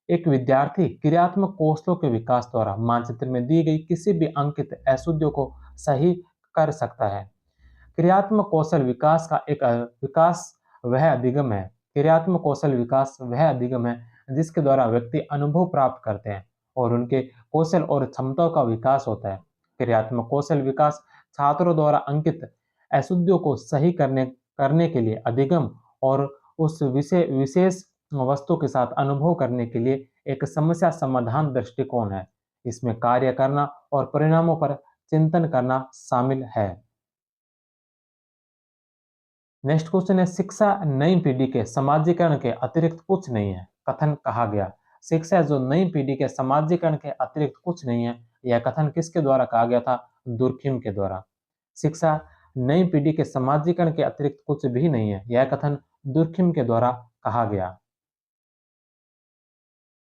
एक विद्यार्थी क्रियात्मक कौशलों के विकास द्वारा मानचित्र में दी गई किसी भी अंकित अशुद्धियों को सही कर सकता है। क्रियात्मक कौशल विकास का एक विकास वह अधिगम है। क्रियात्मक कौशल विकास वह अधिगम है जिसके द्वारा व्यक्ति अनुभव प्राप्त करते हैं और उनके कौशल और क्षमताओं का विकास होता है। क्रियात्मक कौशल विकास छात्रों द्वारा अंकित अशुद्धियों को सही करने करने के लिए अधिगम और उस विषय विशेष वस्तु के साथ अनुभव करने के लिए एक समस्या समाधान दृष्टिकोण है। इसमें कार्य करना और परिणामों पर चिंतन करना शामिल है। नेक्स्ट क्वेश्चन है शिक्षा नई पीढ़ी के समाजीकरण के अतिरिक्त कुछ नहीं है। कथन कहा गया। शिक्षा जो नई पीढ़ी के समाजीकरण के अतिरिक्त कुछ नहीं है, यह कथन किसके द्वारा कहा गया था? दुर्खिम के द्वारा। शिक्षा नई पीढ़ी के समाजीकरण के अतिरिक्त कुछ भी नहीं है, यह कथन दुर्खिम के द्वारा कहा गया।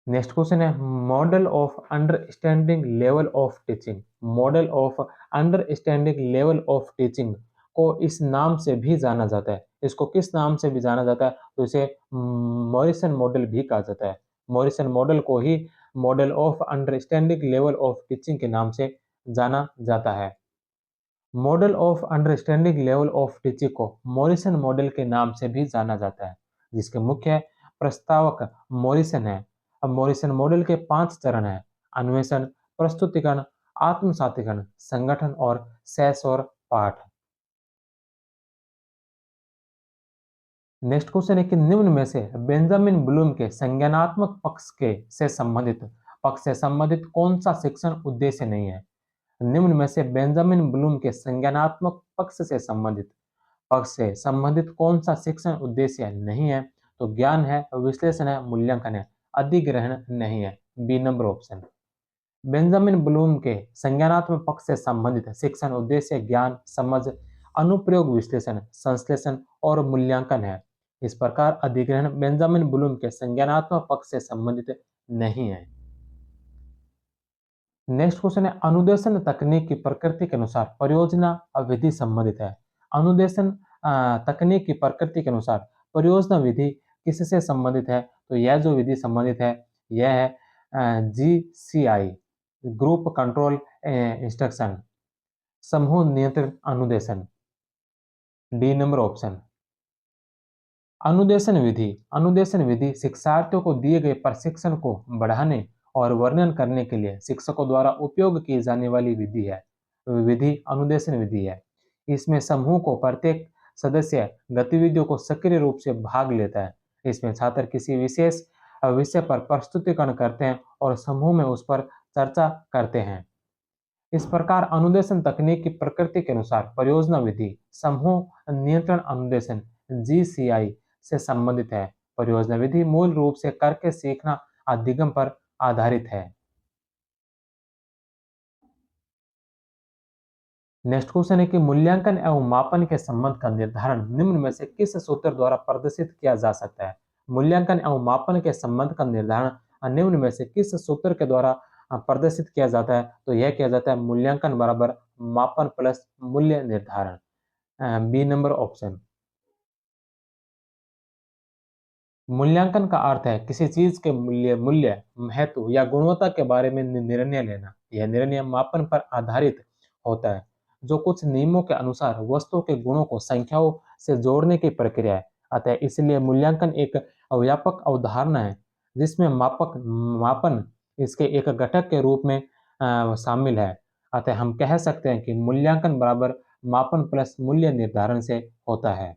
नेक्स्ट क्वेश्चन है model of understanding level of teaching. Model of understanding level of teaching को इस नाम से भी जाना जाता है। इसको किस नाम से भी जाना जाता है? तो इसे मॉरिसन मॉडल भी कहा जाता है। मॉरिसन मॉडल को ही model of understanding level of teaching के नाम से जाना जाता है। Model of understanding level of teaching को मॉरिसन मॉडल के नाम से भी जाना जाता है जिसके मुख्य प्रस्तावक मॉरिसन है। अब मॉरिसन मॉडल के 5 चरण हैं: अन्वेषण, प्रस्तुतिकरण, आत्मसातीकरण, संगठन और सहस और पाठ। नेक्स्ट क्वेश्चन है कि निम्न में से बेंजामिन ब्लूम के संज्ञानात्मक पक्ष के से संबंधित कौन सा शिक्षण उद्देश्य नहीं है? निम्न में से बेंजामिन ब्लूम के संज्ञानात्मक पक्ष से संबंधित कौन सा शिक्षण उद्देश्य नहीं है? तो ज्ञान है, विश्लेषण है, मूल्यांकन है, अधिग्रहण नहीं है। B number option. Benjamin Bloom के संज्ञानात्मक पक्ष से संबंधित शिक्षण उद्देश्य ज्ञान, समझ, अनुप्रयोग, विश्लेषण, संश्लेषण और मूल्यांकन है। इस प्रकार अधिग्रहण बेंजामिन ब्लूम के संज्ञानात्मक पक्ष से संबंधित नहीं है। नेक्स्ट क्वेश्चन है, अनुदेशन तकनीक की प्रकृति के अनुसार परियोजना विधि संबंधित है। अनुदेशन तकनीक की प्रकृति के अनुसार परियोजना विधि किससे संबंधित है? तो यह जो विधि संबंधित है यह है GCI, ग्रुप कंट्रोल इंस्ट्रक्शन, समूह नियंत्रण अनुदेशन। D number option. अनुदेशन विधि शिक्षार्थियों को दिए गए प्रशिक्षण को बढ़ाने और वर्णन करने के लिए शिक्षकों द्वारा उपयोग की जाने वाली विधि अनुदेशन विधि है। इसमें समूह को प्रत्येक सदस्य गतिविधियों को सक्रिय रूप से भाग लेता है। इसमें छात्र किसी विशेष विषय पर प्रस्तुतिकरण करते हैं और समूह में उस पर चर्चा करते हैं। इस प्रकार अनुदेशन तकनीक की प्रकृति के अनुसार परियोजना विधि समूह नियंत्रण अनुदेशन GCI से संबंधित है। परियोजना विधि मूल रूप से करके सीखना अधिगम पर आधारित है। नेक्स्ट क्वेश्चन है कि मूल्यांकन एवं मापन के संबंध का निर्धारण निम्न में से किस सूत्र द्वारा प्रदर्शित किया जा सकता है? मूल्यांकन एवं मापन के संबंध का निर्धारण निम्न में से किस सूत्र के द्वारा प्रदर्शित किया जाता है? तो यह किया जाता है मूल्यांकन बराबर मापन प्लस मूल्य निर्धारण। B number option. मूल्यांकन का अर्थ है किसी चीज के मूल्य, महत्व या गुणवत्ता के बारे में निर्णय लेना। यह निर्णय मापन पर आधारित होता है, जो कुछ नियमों के अनुसार वस्तुओं के गुणों को संख्याओं से जोड़ने की प्रक्रिया है। अतः इसलिए मूल्यांकन एक व्यापक अवधारणा है जिसमें मापन इसके एक घटक के रूप में शामिल है। अतः हम कह सकते हैं कि मूल्यांकन बराबर मापन प्लस मूल्य निर्धारण से होता है।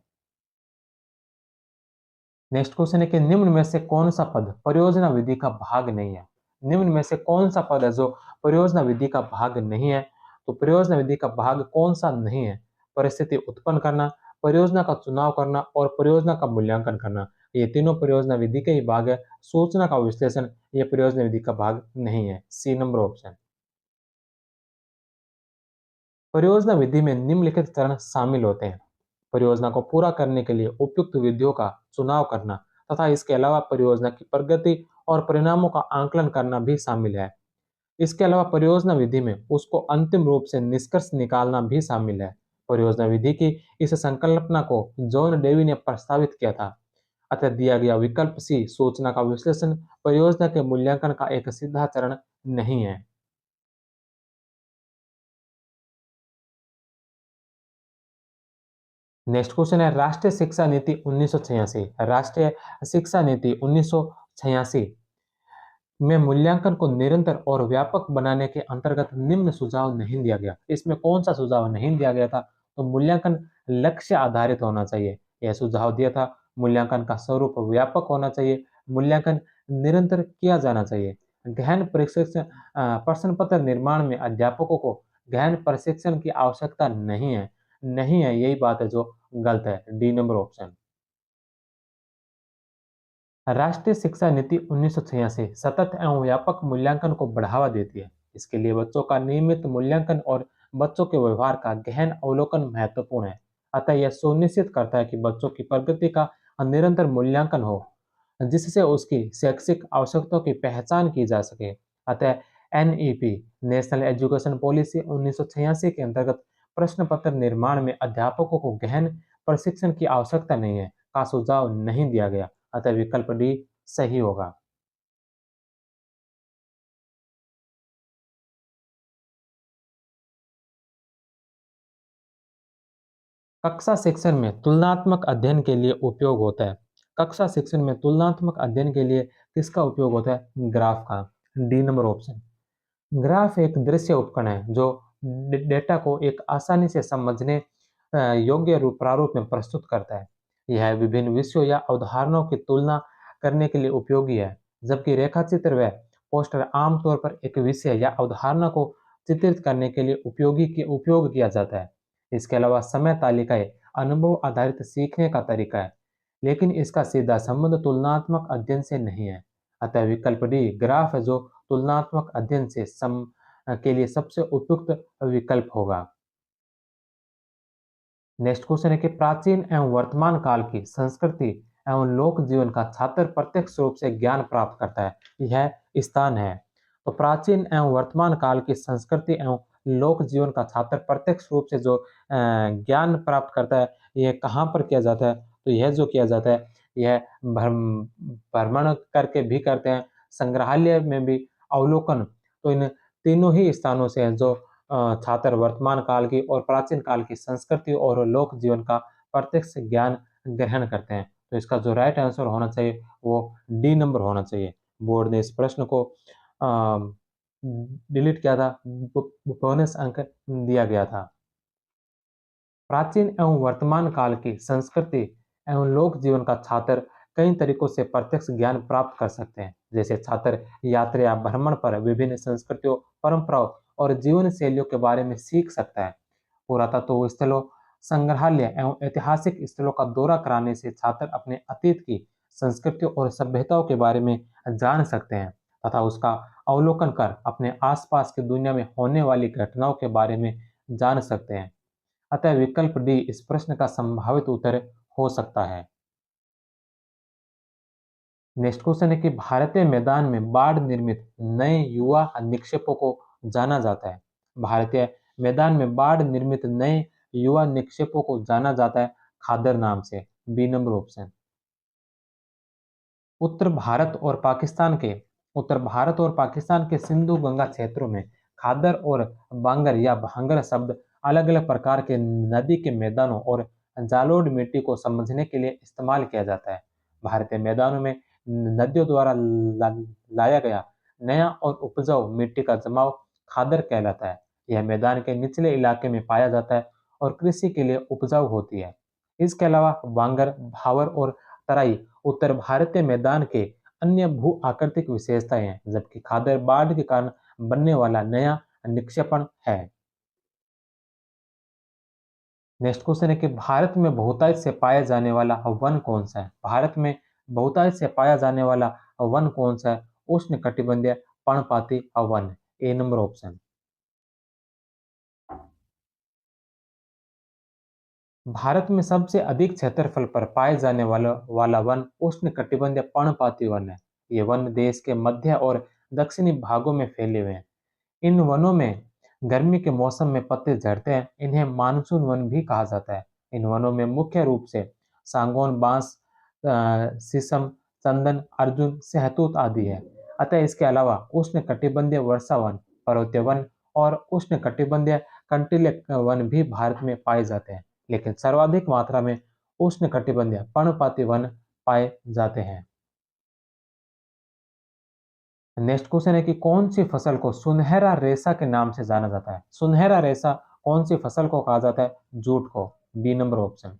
नेक्स्ट क्वेश्चन है कि निम्न में से कौन सा पद परियोजना विधि का भाग नहीं है? निम्न में से कौन सा पद है जो परियोजना विधि का भाग नहीं है? तो परियोजना विधि का भाग कौन सा नहीं है? परिस्थिति उत्पन्न करना, परियोजना का चुनाव करना और परियोजना का मूल्यांकन करना। ये तीनों परियोजना विधि के ही भाग है। सूचना का विश्लेषण ये परियोजना विधि का भाग नहीं है। C number option. परियोजना विधि में निम्नलिखित चरण शामिल होते हैं। परियोजना को पूरा करने के लिए उपयुक्त विधियों का चुनाव करना तथा इसके अलावा परियोजना की प्रगति और परिणामों का आंकलन करना भी शामिल है। इसके अलावा परियोजना विधि में उसको अंतिम रूप से निष्कर्ष निकालना भी शामिल है। परियोजना विधि की इस संकल्पना को जॉन डेवी ने प्रस्तावित किया था। अतः दिया गया विकल्प सी सूचना का विश्लेषण परियोजना के मूल्यांकन का एक सीधा चरण नहीं है। नेक्स्ट क्वेश्चन है, राष्ट्रीय शिक्षा नीति 1986। राष्ट्रीय शिक्षा नीति 1986 में मूल्यांकन को निरंतर और व्यापक बनाने के अंतर्गत निम्न सुझाव नहीं दिया गया। इसमें कौन सा सुझाव नहीं दिया गया था? तो मूल्यांकन लक्ष्य आधारित होना चाहिए, यह सुझाव दिया था। मूल्यांकन का स्वरूप व्यापक होना चाहिए, मूल्यांकन निरंतर किया जाना चाहिए। गहन प्रशिक्षण प्रश्न पत्र निर्माण में अध्यापकों को गहन प्रशिक्षण की आवश्यकता नहीं है, यही बात है जो गलत है। D number option. राष्ट्रीय शिक्षा नीति 1986 सतत एवं व्यापक मूल्यांकन को बढ़ावा देती है। इसके लिए बच्चों का नियमित मूल्यांकन और बच्चों के व्यवहार का गहन अवलोकन महत्वपूर्ण है। अतः यह सुनिश्चित करता है कि बच्चों की प्रगति का निरंतर मूल्यांकन हो, जिससे उसकी शैक्षिक आवश्यकताओं की पहचान की जा सके। अतः NEP नेशनल एजुकेशन पॉलिसी 1986 के अंतर्गत प्रश्न पत्र निर्माण में अध्यापकों को गहन प्रशिक्षण की आवश्यकता नहीं है का सुझाव नहीं दिया गया। अतः विकल्प डी सही होगा। कक्षा शिक्षण में तुलनात्मक अध्ययन के लिए उपयोग होता है। कक्षा शिक्षण में तुलनात्मक अध्ययन के लिए किसका उपयोग होता है? ग्राफ का। D number option. ग्राफ एक दृश्य उपकरण है जो डेटा को एक आसानी से समझने योग्य प्रारूप में प्रस्तुत करता है। यह विभिन्न विषयों या अवधारणाओं की तुलना करने के लिए उपयोगी है, जबकि रेखाचित्र व पोस्टर आमतौर पर एक विषय या अवधारणा को चित्रित करने के लिए उपयोग किया जाता है। इसके अलावा समय तालिकाएं अनुभव आधारित सीखने का तरीका है, लेकिन इसका सीधा संबंध तुलनात्मक अध्ययन से नहीं है। अतः विकल्प डी ग्राफ है जो तुलनात्मक अध्ययन से के लिए सबसे उपयुक्त विकल्प होगा। नेक्स्ट क्वेश्चन है कि प्राचीन एवं वर्तमान काल की संस्कृति एवं लोक जीवन का छात्र प्रत्यक्ष रूप से ज्ञान प्राप्त करता है, यह स्थान है। तो प्राचीन एवं वर्तमान काल की संस्कृति एवं लोक जीवन का छात्र प्रत्यक्ष रूप से जो ज्ञान प्राप्त करता है, यह कहाँ पर किया जाता है? तो यह जो किया जाता है, यह भ्रमण करके भी करते हैं, संग्रहालय में भी, अवलोकन। तो इन तीनों ही स्थानों से जो छात्र वर्तमान काल की और प्राचीन काल की संस्कृति और लोक जीवन का प्रत्यक्ष ज्ञान ग्रहण करते हैं। तो इसका जो राइट आंसर होना चाहिए वो डी नंबर होना चाहिए। बोर्ड ने इस प्रश्न को डिलीट किया था, बोनस अंक दिया गया था। प्राचीन एवं वर्तमान काल की संस्कृति एवं लोक जीवन का छात्र कई तरीकों से प्रत्यक्ष ज्ञान प्राप्त कर सकते हैं। जैसे छात्र यात्रा या भ्रमण पर विभिन्न संस्कृतियों, परंपराओं और जीवन शैलियों के बारे में सीख सकता है। पुरातत्व स्थलों, संग्रहालय एवं ऐतिहासिक स्थलों का दौरा कराने से छात्र अपने अतीत की संस्कृतियों और सभ्यताओं के बारे में जान सकते हैं तथा उसका अवलोकन कर अपने आसपास की दुनिया में होने वाली घटनाओं के बारे में जान सकते हैं। अतः विकल्प डी इस प्रश्न का संभावित उत्तर हो सकता है। नेक्स्ट क्वेश्चन है कि भारतीय मैदान में बाढ़ निर्मित नए युवा निक्षेपों को जाना जाता है। भारतीय मैदान में बाढ़ निर्मित नए युवा निक्षेपों को जाना जाता है खादर नाम से। B number option. उत्तर भारत और पाकिस्तान के उत्तर भारत और पाकिस्तान के सिंधु गंगा क्षेत्रों में खादर और बांगर या भांगर शब्द अलग अलग प्रकार के नदी के मैदानों और जालोड मिट्टी को समझने के लिए इस्तेमाल किया जाता है। भारतीय मैदानों में नदियों द्वारा लाया गया नया और उपजाऊ मिट्टी का जमाव खादर कहलाता है। यह मैदान के निचले इलाके में पाया जाता है और कृषि के लिए उपजाऊ होती है। इसके अलावा बांगर, भावर और तराई उत्तर भारतीय मैदान के अन्य भू आकृतिक विशेषताएं हैं, जबकि खादर बाढ़ के कारण बनने वाला नया निक्षेपण है। नेक्स्ट क्वेश्चन है कि भारत में बहुतायत से पाया जाने वाला वन कौन सा है? भारत में बहुतायत से पाया जाने वाला वन कौन सा है? उष्ण कटिबंधीय पर्णपाती वन। ए नंबर ऑप्शन। भारत में सबसे अधिक क्षेत्रफल पर पाए जाने वाला वन उष्ण कटिबंधीय पर्णपाती वन है। ये वन देश के मध्य और दक्षिणी भागों में फैले हुए हैं। इन वनों में गर्मी के मौसम में पत्ते झड़ते हैं, इन्हें मानसून वन भी कहा जाता है। इन वनों में मुख्य रूप से सागौन, बांस, शीशम, चंदन, अर्जुन, सहतूत आदि है। अतः इसके अलावा उष्ण कटिबंधीय वर्षा वन, पर्वतीय वन और उष्ण कटिबंधीय कंटीले वन भी भारत में पाए जाते हैं, लेकिन सर्वाधिक मात्रा में उष्ण कटिबंधीय पर्णपाती वन पाए जाते हैं। नेक्स्ट क्वेश्चन है कि कौन सी फसल को सुनहरा रेशा के नाम से जाना जाता है? सुनहरा रेशा कौन सी फसल को कहा जाता है? जूट को। B number option.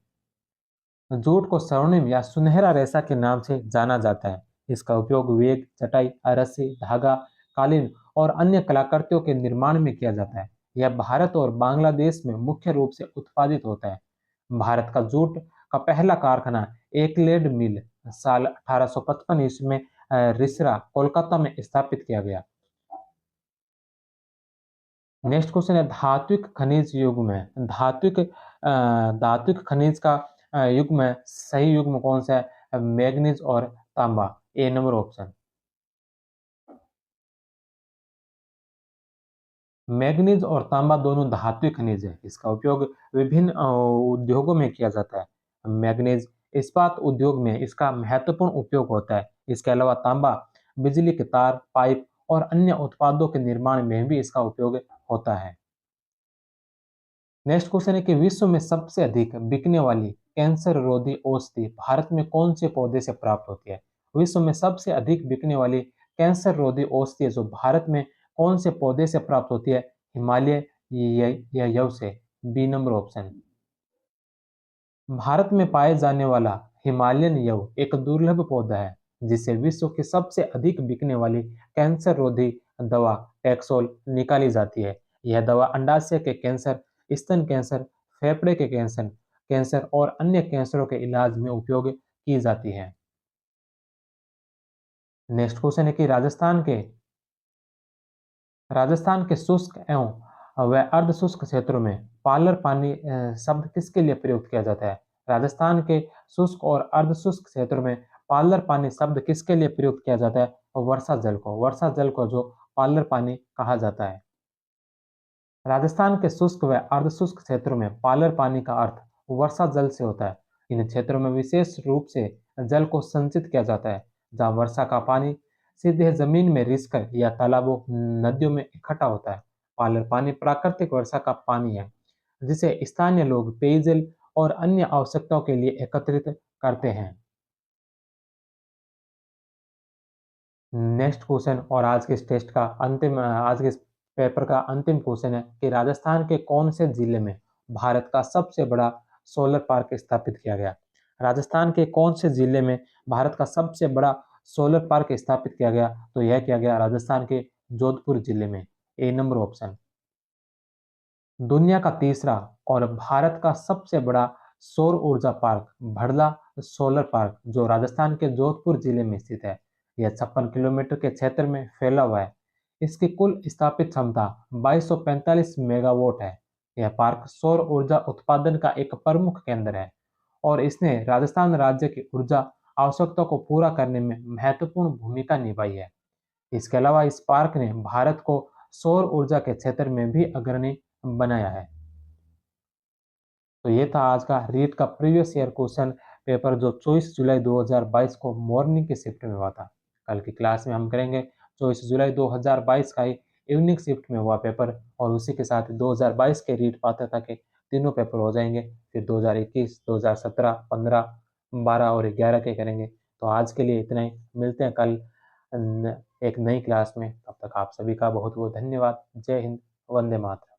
जूट को स्वर्णिम या सुनहरा रेशा के नाम से जाना जाता है। इसका उपयोग वेग, चटाई, रस्सी, धागा, कालीन और अन्य कलाकृतियों के निर्माण में किया जाता है। यह भारत और बांग्लादेश में मुख्य रूप से उत्पादित होता है। भारत का जूट का पहला कारखाना एकलेड मिल साल 1855 ईस्वी में रिसरा, कोलकाता में स्थापित किया गया। नेक्स्ट क्वेश्चन है धात्विक खनिज युग्म है। धात्विक खनिज का युग्म है, सही युग्म कौन सा है? मैग्नीज और तांबा। ए नंबर ऑप्शन। मैग्नीज और तांबा दोनों धात्विक खनिज है। इसका उपयोग विभिन्न उद्योगों में किया जाता है। मैग्नीज इस्पात उद्योग में इसका महत्वपूर्ण उपयोग होता है। इसके अलावा तांबा बिजली के तार, पाइप और अन्य उत्पादों के निर्माण में भी इसका उपयोग होता है। नेक्स्ट क्वेश्चन है कि विश्व में सबसे अधिक बिकने वाली कैंसर रोधी औषधि भारत में कौन से पौधे से प्राप्त होती है? विश्व में सबसे अधिक बिकने वाली कैंसर रोधी औषधि जो भारत में कौन से पौधे से प्राप्त होती है? हिमालय या यव से। B number option. भारत में पाए जाने वाला हिमालयन यव एक दुर्लभ पौधा है जिससे विश्व की सबसे अधिक बिकने वाली कैंसर रोधी दवा टैक्सोल निकाली जाती है। यह दवा अंडाशय के कैंसर, स्तन कैंसर, फेफड़े के कैंसर कैंसर और अन्य कैंसरों के इलाज में उपयोग की जाती है। नेक्स्ट क्वेश्चन है कि राजस्थान के शुष्क एवं व अर्ध शुष्क क्षेत्रों में पालर पानी शब्द किसके लिए प्रयुक्त किया जाता है? राजस्थान के शुष्क और अर्ध शुष्क क्षेत्रों में पालर पानी शब्द किसके लिए प्रयुक्त किया जाता है? वर्षा जल को जो पालर पानी कहा जाता है। राजस्थान के शुष्क व अर्ध शुष्क क्षेत्रों में पालर पानी का अर्थ वर्षा जल से होता है। इन क्षेत्रों में विशेष रूप से जल को संचित किया जाता है, जहाँ वर्षा का पानी सीधे जमीन में रिसकर या तालाबों, नदियों में इकट्ठा होता है। पालर पानी प्राकृतिक वर्षा का पानी है, जिसे स्थानीय लोग पेयजल और अन्य आवश्यकताओं के लिए एकत्रित करते हैं। नेक्स्ट क्वेश्चन और आज के इस पेपर का अंतिम क्वेश्चन है कि राजस्थान के कौन से जिले में भारत का सबसे बड़ा सोलर पार्क स्थापित किया गया? राजस्थान के कौन से जिले में भारत का सबसे बड़ा सोलर पार्क स्थापित किया गया? तो यह किया गया राजस्थान के जोधपुर जिले में। ए नंबर ऑप्शन। दुनिया का तीसरा और भारत का सबसे बड़ा सौर ऊर्जा पार्क भड़ला सोलर पार्क, जो राजस्थान के जोधपुर जिले में स्थित है। यह 56 किलोमीटर के क्षेत्र में फैला हुआ है। इसकी कुल स्थापित क्षमता 2245 मेगावाट है। यह पार्क सौर ऊर्जा उत्पादन का एक प्रमुख केंद्र है और इसने राजस्थान राज्य की ऊर्जा आवश्यकताओं को पूरा करने में महत्वपूर्ण भूमिका निभाई है। इसके अलावा इस पार्क ने भारत को सौर ऊर्जा के क्षेत्र में भी अग्रणी बनाया है। तो ये था आज का रीट का प्रीवियस ईयर क्वेश्चन पेपर, जो 24 जुलाई 2022 को मॉर्निंग की शिफ्ट में हुआ था। कल की क्लास में हम करेंगे 24 जुलाई 2022 का ही इवनिंग शिफ्ट में हुआ पेपर, और उसी के साथ 2022 के रीट पात्रता के तीनों पेपर हो जाएंगे। फिर 2021, 2017, 15, 12 और 11 के करेंगे। तो आज के लिए इतना ही, मिलते हैं कल एक नई क्लास में। तब तक आप सभी का बहुत बहुत धन्यवाद। जय हिंद, वंदे मातरम।